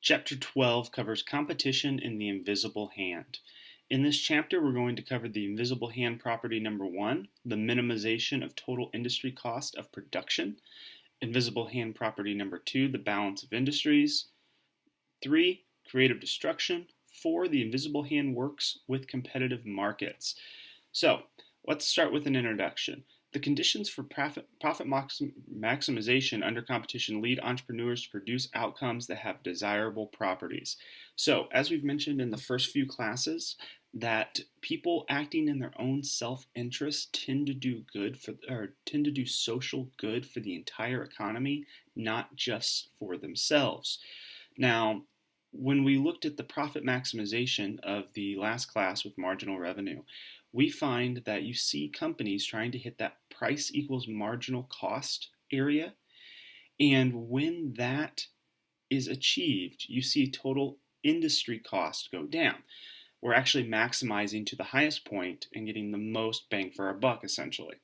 Chapter 12 covers competition in the invisible hand. In this chapter, we're going to cover the invisible hand property number 1, the minimization of total industry cost of production. Invisible hand property number 2, the balance of industries. 3, creative destruction. 4, the invisible hand works with competitive markets. So, let's start with an introduction. The conditions for profit maximization under competition lead entrepreneurs to produce outcomes that have desirable properties. So, as we've mentioned in the first few classes, that people acting in their own self-interest tend to do social good for the entire economy, not just for themselves. Now, when we looked at the profit maximization of the last class with marginal revenue, we find that you see companies trying to hit that price equals marginal cost area. And when that is achieved, you see total industry cost go down. We're actually maximizing to the highest point and getting the most bang for our buck, essentially.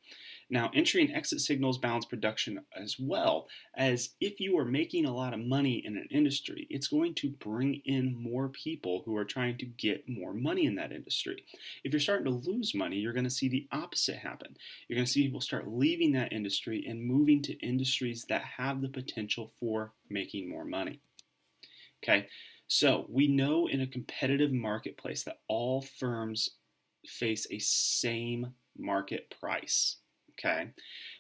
Now, entry and exit signals balance production as well, as if you are making a lot of money in an industry, it's going to bring in more people who are trying to get more money in that industry. If you're starting to lose money, you're going to see the opposite happen. You're going to see people start leaving that industry and moving to industries that have the potential for making more money. Okay, so we know in a competitive marketplace that all firms face a same market price. Okay,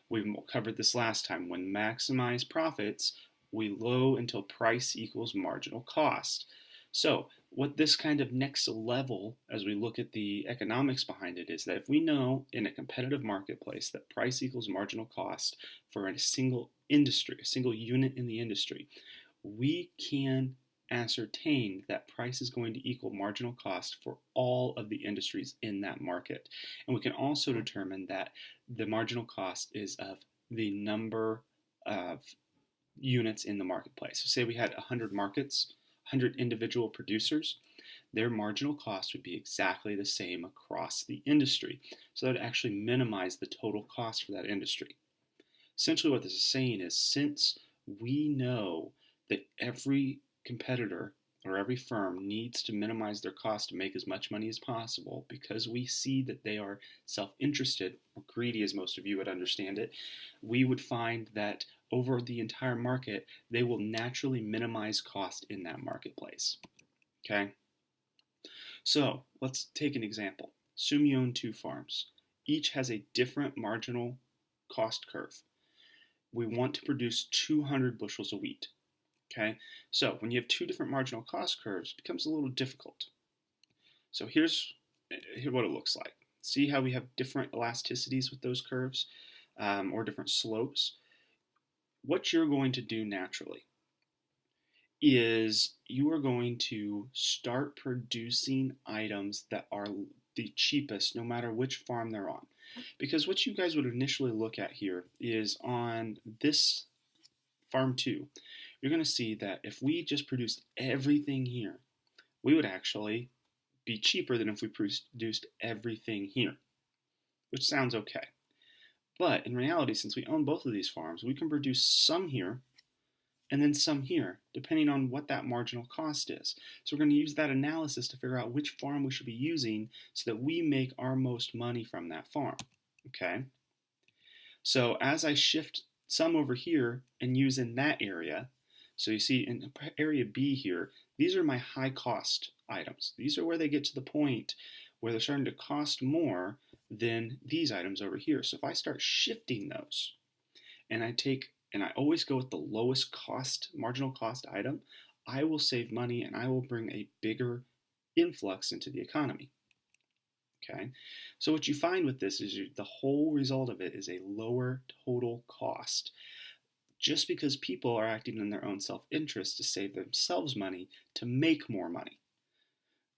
we covered this last time. When maximize profits, we low until price equals marginal cost. So what this kind of next level, as we look at the economics behind it, is that if we know in a competitive marketplace that price equals marginal cost for a single industry, a single unit in the industry, we can ascertain that price is going to equal marginal cost for all of the industries in that market. And we can also determine that the marginal cost is of the number of units in the marketplace. So say we had 100 markets, 100 individual producers, their marginal cost would be exactly the same across the industry. So that would actually minimize the total cost for that industry. Essentially what this is saying is, since we know that every competitor or every firm needs to minimize their cost to make as much money as possible, because we see that they are self-interested or greedy, as most of you would understand it, we would find that over the entire market, they will naturally minimize cost in that marketplace. Okay? So let's take an example. Assume you own 2 farms. Each has a different marginal cost curve. We want to produce 200 bushels of wheat. Okay, so when you have 2 different marginal cost curves, it becomes a little difficult. So here's what it looks like. See how we have different elasticities with those curves, or different slopes? What you're going to do naturally is you are going to start producing items that are the cheapest, no matter which farm they're on. Because what you guys would initially look at here is on this farm 2, you're going to see that if we just produced everything here, we would actually be cheaper than if we produced everything here, which sounds okay. But in reality, since we own both of these farms, we can produce some here and then some here, depending on what that marginal cost is. So we're going to use that analysis to figure out which farm we should be using so that we make our most money from that farm. Okay? So as I shift some over here and use in that area, so you see in area B here, these are my high cost items. These are where they get to the point where they're starting to cost more than these items over here. So if I start shifting those, and I always go with the lowest cost, marginal cost item, I will save money and I will bring a bigger influx into the economy. Okay, so what you find with this is the whole result of it is a lower total cost, just because people are acting in their own self-interest to save themselves money to make more money.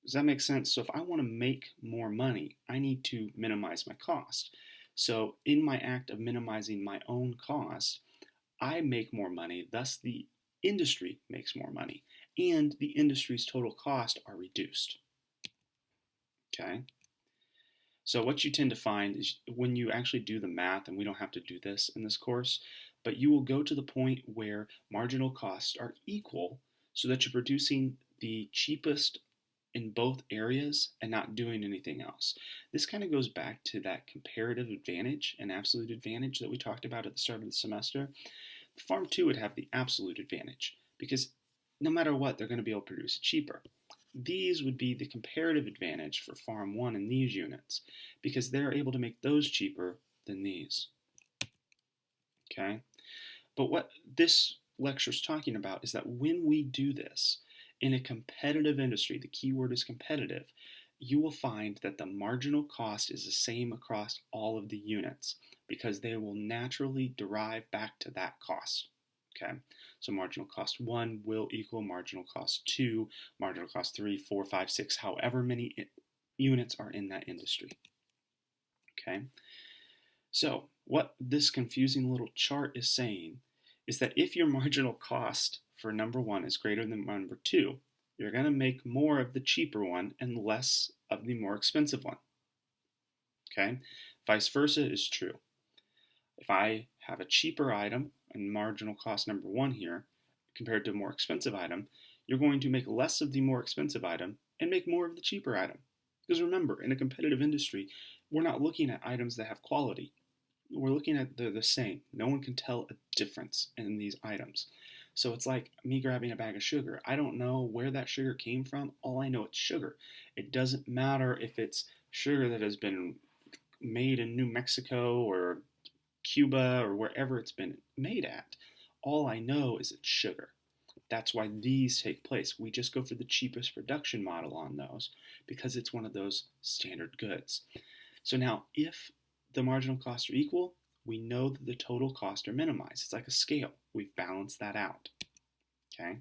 Does that make sense? So if I want to make more money, I need to minimize my cost. So in my act of minimizing my own cost, I make more money, thus the industry makes more money, and the industry's total cost are reduced. Okay? So what you tend to find is when you actually do the math, and we don't have to do this in this course, but you will go to the point where marginal costs are equal so that you're producing the cheapest in both areas and not doing anything else. This kind of goes back to that comparative advantage and absolute advantage that we talked about at the start of the semester. Farm 2 would have the absolute advantage because no matter what, they're going to be able to produce it cheaper. These would be the comparative advantage for Farm 1 in these units because they're able to make those cheaper than these. Okay? But what this lecture is talking about is that when we do this in a competitive industry, the key word is competitive, you will find that the marginal cost is the same across all of the units because they will naturally derive back to that cost. Okay, so marginal cost 1 will equal marginal cost 2, marginal cost 3, 4, 5, 6, however many units are in that industry. Okay, so what this confusing little chart is saying is that if your marginal cost for number 1 is greater than number 2, you're going to make more of the cheaper one and less of the more expensive one. Okay? Vice versa is true. If I have a cheaper item and marginal cost number 1 here compared to a more expensive item, you're going to make less of the more expensive item and make more of the cheaper item. Because remember, in a competitive industry, we're not looking at items that have quality. We're looking at the same. No one can tell a difference in these items. So it's like me grabbing a bag of sugar. I don't know where that sugar came from. All I know it's sugar. It doesn't matter if it's sugar that has been made in New Mexico or Cuba or wherever it's been made at. All I know is it's sugar. That's why these take place. We just go for the cheapest production model on those because it's one of those standard goods. So now if the marginal costs are equal, we know that the total costs are minimized. It's like a scale. We've balanced that out. Okay?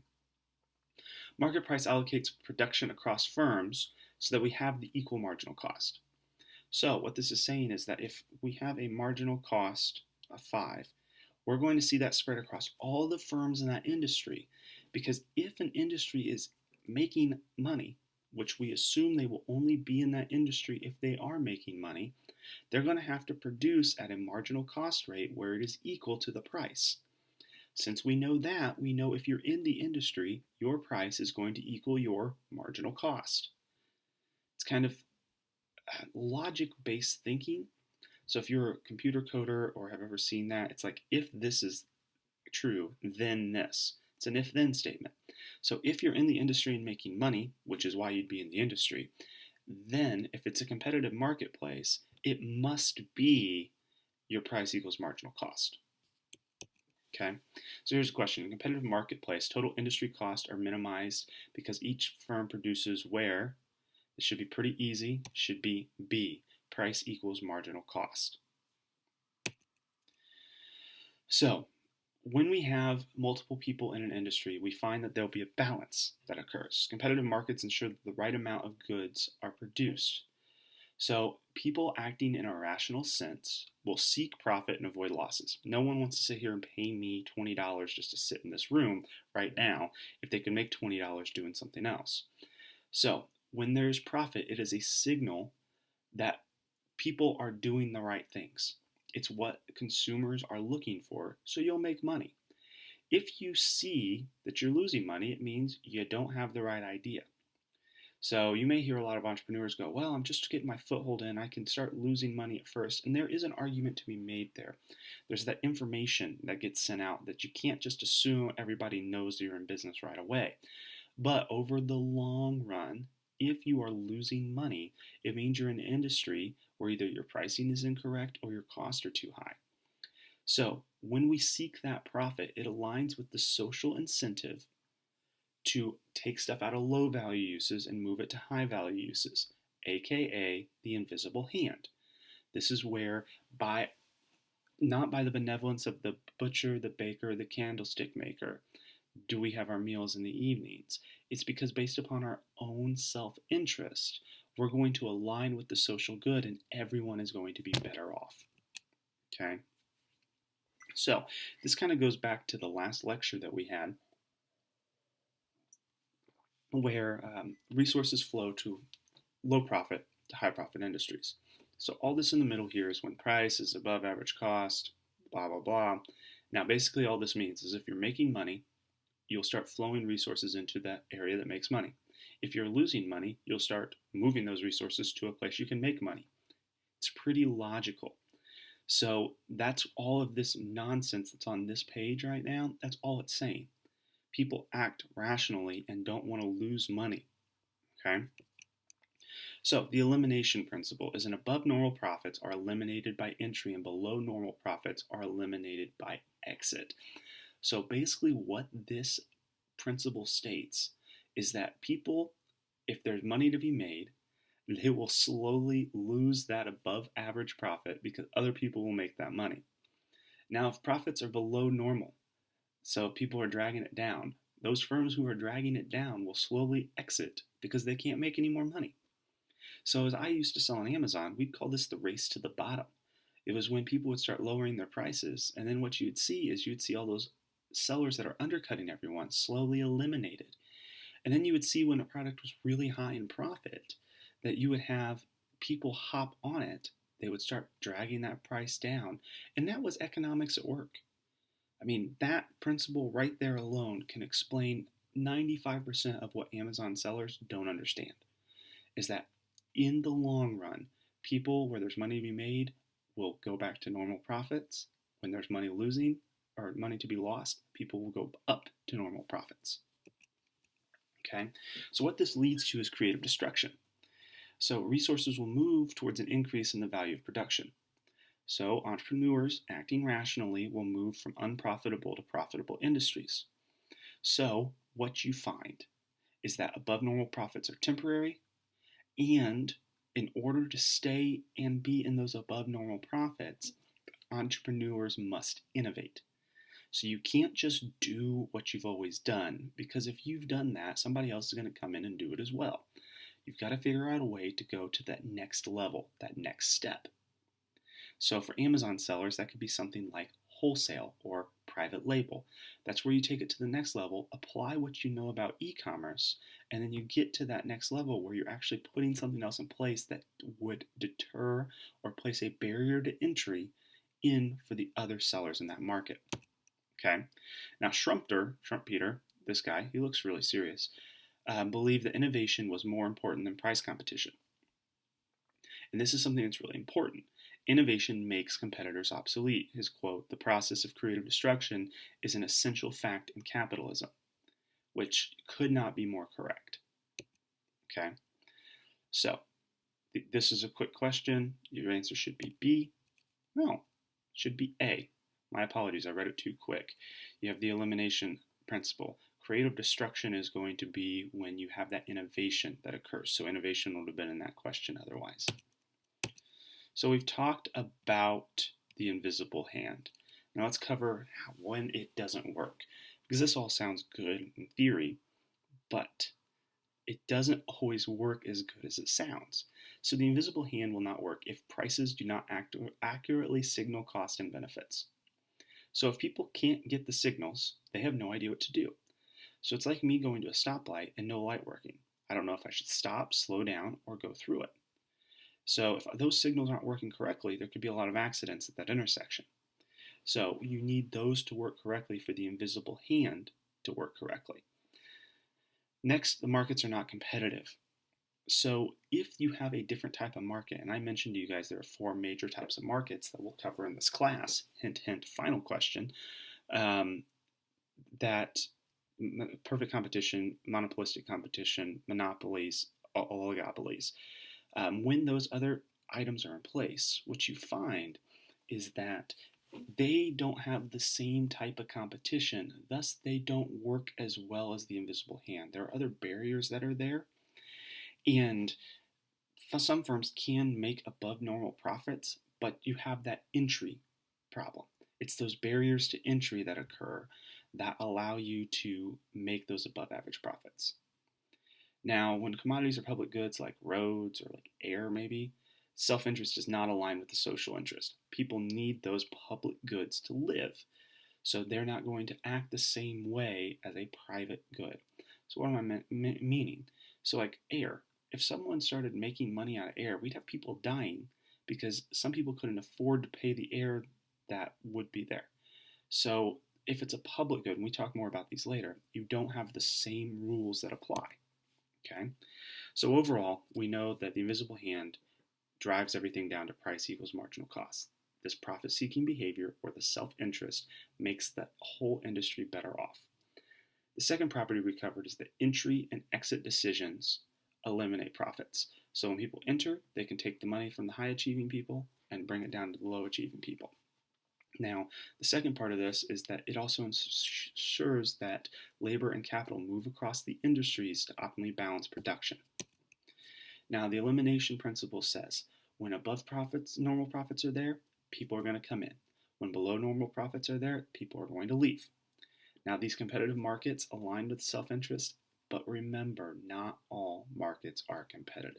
Market price allocates production across firms so that we have the equal marginal cost. So what this is saying is that if we have a marginal cost of 5, we're going to see that spread across all the firms in that industry because if an industry is making money, which we assume they will only be in that industry if they are making money, they're going to have to produce at a marginal cost rate where it is equal to the price. Since we know that, we know if you're in the industry, your price is going to equal your marginal cost. It's kind of logic-based thinking. So if you're a computer coder or have ever seen that, it's like if this is true, then this. It's an if-then statement. So if you're in the industry and making money, which is why you'd be in the industry, then if it's a competitive marketplace, it must be your price equals marginal cost. Okay, so here's a question. In a competitive marketplace, total industry costs are minimized because each firm produces where, it should be pretty easy, should be B, price equals marginal cost. So when we have multiple people in an industry, we find that there'll be a balance that occurs. Competitive markets ensure that the right amount of goods are produced. So people acting in a rational sense will seek profit and avoid losses. No one wants to sit here and pay me $20 just to sit in this room right now if they can make $20 doing something else. So when there's profit, it is a signal that people are doing the right things. It's what consumers are looking for, so you'll make money. If you see that you're losing money, it means you don't have the right idea. So you may hear a lot of entrepreneurs go, well, I'm just getting my foothold in. I can start losing money at first. And there is an argument to be made there. There's that information that gets sent out that you can't just assume everybody knows you're in business right away. But over the long run, if you are losing money, it means you're in an industry where either your pricing is incorrect or your costs are too high. So when we seek that profit, it aligns with the social incentive to take stuff out of low value uses and move it to high value uses, aka the invisible hand. This is where not by the benevolence of the butcher, the baker, the candlestick maker, do we have our meals in the evenings. It's because based upon our own self-interest, we're going to align with the social good and everyone is going to be better off. Okay? So this kind of goes back to the last lecture that we had where resources flow to low profit to high profit industries. So all this in the middle here is when price is above average cost, blah, blah, blah. Now basically all this means is if you're making money, you'll start flowing resources into that area that makes money. If you're losing money, you'll start moving those resources to a place you can make money. It's pretty logical. So that's all of this nonsense that's on this page right now. That's all it's saying. People act rationally and don't want to lose money. Okay? So the elimination principle is an above normal profits are eliminated by entry and below normal profits are eliminated by exit. So basically what this principle states is that people, if there's money to be made, they will slowly lose that above average profit because other people will make that money. Now, if profits are below normal, so people are dragging it down, those firms who are dragging it down will slowly exit because they can't make any more money. So as I used to sell on Amazon, we'd call this the race to the bottom. It was when people would start lowering their prices, and then what you'd see is you'd see all those sellers that are undercutting everyone slowly eliminated. And then you would see when a product was really high in profit that you would have people hop on it. They would start dragging that price down. And that was economics at work. I mean, that principle right there alone can explain 95% of what Amazon sellers don't understand. Is that in the long run, people where there's money to be made will go back to normal profits. When there's money losing or money to be lost, people will go up to normal profits. Okay, so what this leads to is creative destruction. So resources will move towards an increase in the value of production. So entrepreneurs acting rationally will move from unprofitable to profitable industries. So what you find is that above normal profits are temporary, and in order to stay and be in those above normal profits, entrepreneurs must innovate. So you can't just do what you've always done, because if you've done that, somebody else is going to come in and do it as well. You've got to figure out a way to go to that next level, that next step. So for Amazon sellers, that could be something like wholesale or private label. That's where you take it to the next level, apply what you know about e-commerce, and then you get to that next level where you're actually putting something else in place that would deter or place a barrier to entry in for the other sellers in that market. Okay, now Schumpeter, this guy, he looks really serious, believed that innovation was more important than price competition. And this is something that's really important. Innovation makes competitors obsolete. His quote, "The process of creative destruction is an essential fact in capitalism," which could not be more correct. Okay, so this is a quick question. Your answer should be B. No, it should be A. My apologies, I read it too quick. You have the elimination principle. Creative destruction is going to be when you have that innovation that occurs. So innovation would have been in that question otherwise. So we've talked about the invisible hand. Now let's cover when it doesn't work. Because this all sounds good in theory, but it doesn't always work as good as it sounds. So the invisible hand will not work if prices do not accurately signal cost and benefits. So if people can't get the signals, they have no idea what to do. So it's like me going to a stoplight and no light working. I don't know if I should stop, slow down, or go through it. So if those signals aren't working correctly, there could be a lot of accidents at that intersection. So you need those to work correctly for the invisible hand to work correctly. Next, the markets are not competitive. So if you have a different type of market, and I mentioned to you guys there are 4 major types of markets that we'll cover in this class, hint, hint, final question, that perfect competition, monopolistic competition, monopolies, oligopolies. When those other items are in place, what you find is that they don't have the same type of competition, thus they don't work as well as the invisible hand. There are other barriers that are there, and some firms can make above normal profits, but you have that entry problem. It's those barriers to entry that occur that allow you to make those above average profits. Now, when commodities are public goods like roads or like air maybe, self-interest is not aligned with the social interest. People need those public goods to live, so they're not going to act the same way as a private good. So what am I meaning? So like air, if someone started making money out of air, we'd have people dying because some people couldn't afford to pay the air that would be there. So if it's a public good, and we talk more about these later, you don't have the same rules that apply. Okay? So overall, we know that the invisible hand drives everything down to price equals marginal cost. This profit-seeking behavior, or the self-interest, makes the whole industry better off. The second property we covered is that entry and exit decisions eliminate profits. So when people enter, they can take the money from the high-achieving people and bring it down to the low-achieving people. Now, the second part of this is that it also ensures that labor and capital move across the industries to optimally balance production. Now, the elimination principle says when above profits, normal profits are there, people are going to come in. When below normal profits are there, people are going to leave. Now, these competitive markets align with self-interest, but remember, not all markets are competitive.